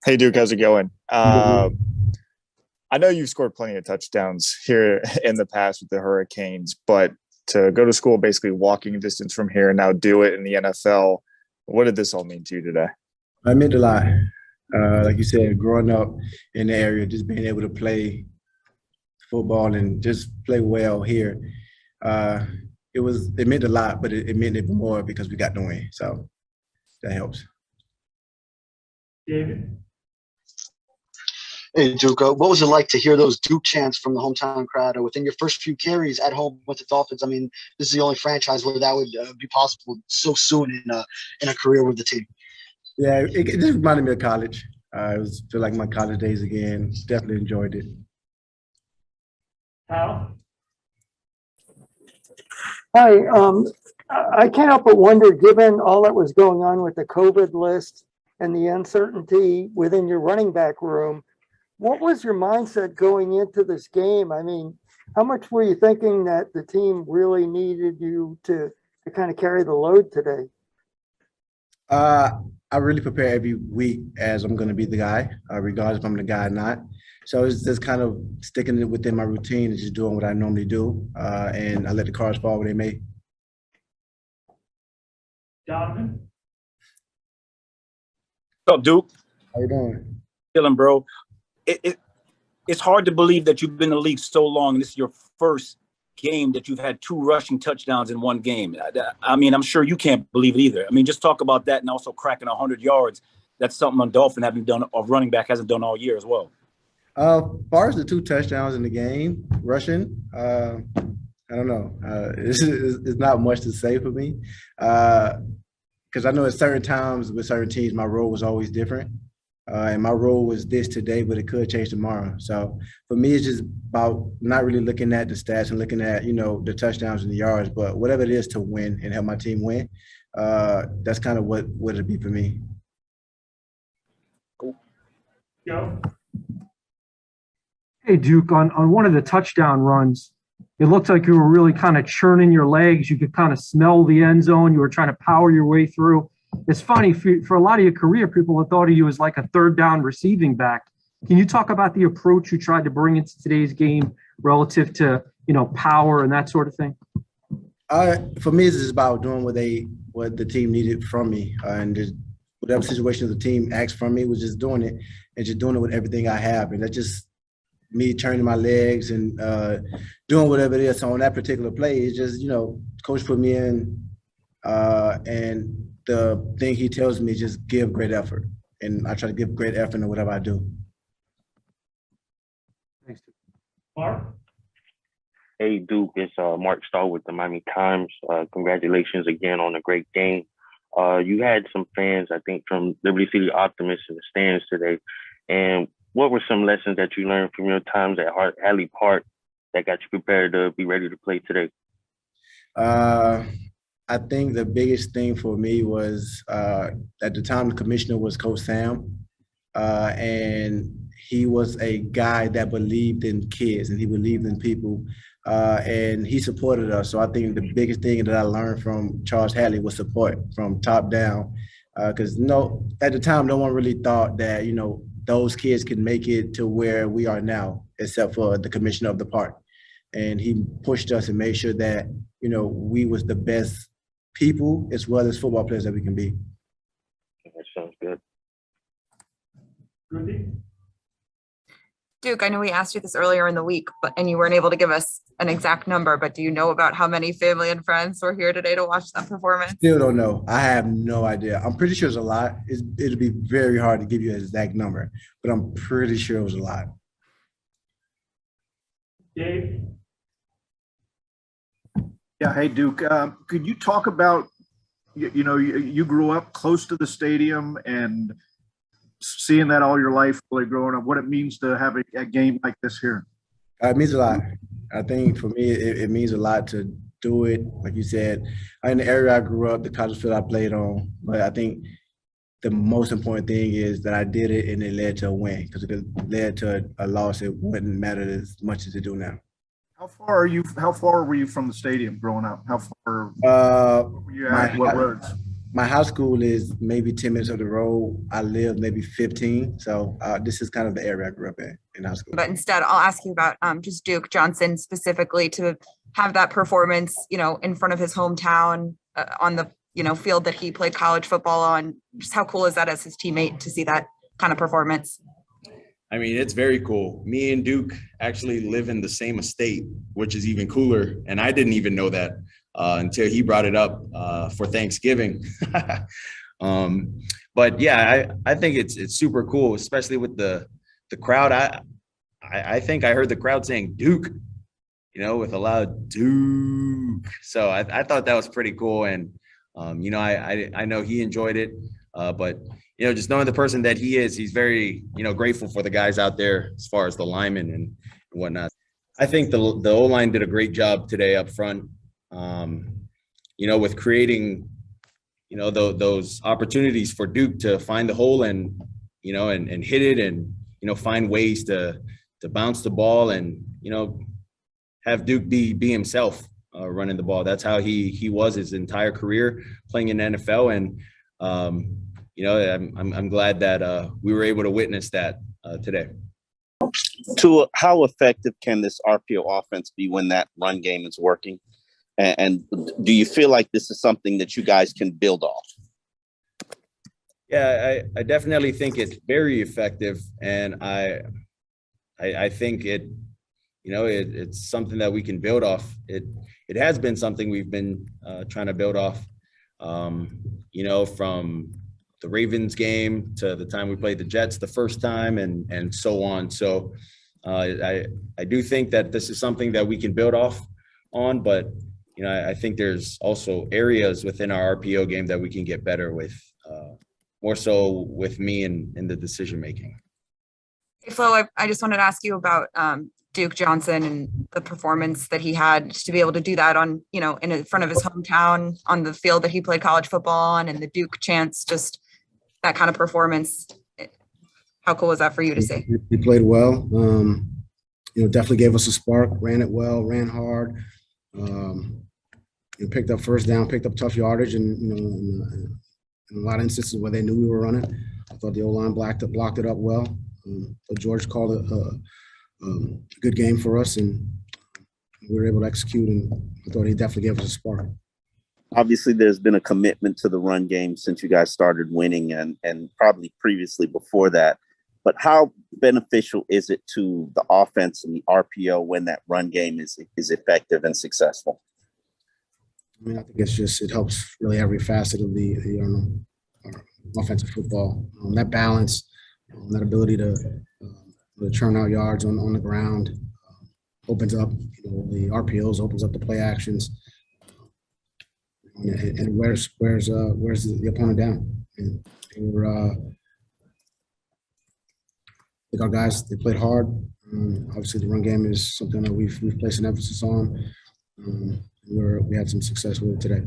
Hey Duke, how's it going? I know you've scored plenty of touchdowns here in the past with the Hurricanes, but to go to school basically walking distance from here and now do it in the NFL, what did this all mean to you today? I meant a lot. Like you said, growing up in the area, just being able to play football and just play well here, uh, it meant a lot, but it meant even more because we got the win. So that helps. David? Hey, Duke, what was it like to hear those Duke chants from the hometown crowd within your first few carries at home with the Dolphins? I mean, this is the only franchise where that would be possible so soon in a career with the team. Yeah, it just reminded me of college. It was feel like my college days again. Definitely enjoyed it. Hal? Hi. I can't help but wonder, given all that was going on with the COVID list and the uncertainty within your running back room, what was your mindset going into this game? I mean, how much were you thinking that the team really needed you to kind of carry the load today? I really prepare every week as I'm going to be the guy, regardless if I'm the guy or not. So it's just kind of sticking it within my routine and just doing what I normally do, and I let the cards fall where they may. Donovan? What's up, Duke? How you doing? Chilling, bro. It's hard to believe that you've been in the league so long and this is your first game that you've had two rushing touchdowns in one game. I mean, I'm sure you can't believe it either. I mean, just talk about that and also cracking 100 yards. That's something on Dolphin haven't done, or running back hasn't done all year as well. Far as the two touchdowns in the game, rushing, I don't know. It's not much to say for me because I know at certain times with certain teams, my role was always different. And my role was this today, but it could change tomorrow. So for me, it's just about not really looking at the stats and looking at, the touchdowns and the yards, but whatever it is to win and help my team win, that's kind of what it'd be for me. Cool. Joe? Hey, Duke, on one of the touchdown runs, it looked like you were really kind of churning your legs. You could kind of smell the end zone. You were trying to power your way through. It's funny, for a lot of your career, people have thought of you as like a third down receiving back. Can you talk about the approach you tried to bring into today's game relative to, power and that sort of thing? For me, it's just about doing what the team needed from me, and just whatever situation the team asked from me was just doing it and just doing it with everything I have. And that's just me turning my legs and doing whatever it is. So on that particular play, it's just, coach put me in and the thing he tells me is just give great effort. And I try to give great effort in whatever I do. Thanks. Mark? Hey, Duke, it's Mark Starr with the Miami Times. Congratulations again on a great game. You had some fans, I think, from Liberty City Optimists in the stands today. And what were some lessons that you learned from your times at Hadley Park that got you prepared to be ready to play today? I think the biggest thing for me was at the time the commissioner was Coach Sam, and he was a guy that believed in kids and he believed in people, and he supported us. So I think the biggest thing that I learned from Charles Hadley was support from top down, because at the time no one really thought that those kids could make it to where we are now, except for the commissioner of the park, and he pushed us and made sure that we was the best people as well as football players that we can be. That sounds good. Ruthie? Duke, I know we asked you this earlier in the week, and you weren't able to give us an exact number, but do you know about how many family and friends were here today to watch that performance? Still don't know. I have no idea. I'm pretty sure it's a lot. It'll be very hard to give you an exact number, but I'm pretty sure it was a lot. Dave? Yeah, hey Duke, could you talk about, you grew up close to the stadium and seeing that all your life, really growing up, what it means to have a game like this here? It means a lot. I think for me, it means a lot to do it. Like you said, in the area I grew up, the college field I played on, but I think the most important thing is that I did it and it led to a win, because if it led to a loss, it wouldn't matter as much as it do now. How far were you from the stadium growing up? How far were you at? What roads? My high school is maybe 10 minutes up the road. I live maybe 15. So this is kind of the area I grew up in high school. But instead, I'll ask you about just Duke Johnson specifically, to have that performance, in front of his hometown on the, field that he played college football on. Just how cool is that as his teammate to see that kind of performance? I mean, it's very cool. Me and Duke actually live in the same estate, which is even cooler. And I didn't even know that until he brought it up for Thanksgiving. But yeah, I think it's super cool, especially with the crowd. I think I heard the crowd saying Duke, with a loud Duke. So I thought that was pretty cool. And, I know he enjoyed it. But just knowing the person that he is, he's very, grateful for the guys out there as far as the linemen and whatnot. I think the O-line did a great job today up front, with creating, those opportunities for Duke to find the hole and hit it and, find ways to bounce the ball and, have Duke be himself running the ball. That's how he was his entire career playing in the NFL. And, I'm glad that we were able to witness that today. How effective can this RPO offense be when that run game is working? And do you feel like this is something that you guys can build off? Yeah, I definitely think it's very effective. And I think it's something that we can build off. It has been something we've been trying to build off, from the Ravens game to the time we played the Jets the first time and so on. So I do think that this is something that we can build off on, but I think there's also areas within our RPO game that we can get better with, more so with me in the decision making. Hey, Flo, I just wanted to ask you about Duke Johnson and the performance that he had, to be able to do that on, in front of his hometown on the field that he played college football on, and the Duke chants, just that kind of performance. How cool was that for you to see? He played well. Definitely gave us a spark, ran it well, ran hard. Picked up first down, picked up tough yardage, and in a lot of instances where they knew we were running, I thought the O-line blocked it up well. So George called it a good game for us, and we were able to execute, and I thought he definitely gave us a spark. Obviously, there's been a commitment to the run game since you guys started winning and probably previously before that. But how beneficial is it to the offense and the RPO when that run game is effective and successful? I mean, I think it helps really every facet of the offensive football. That balance, that ability to churn out yards on the ground opens up, the RPOs, opens up the play actions, and wears the opponent down. And I think our guys, they played hard. Obviously, the run game is something that we've placed an emphasis on. We had some success with it today.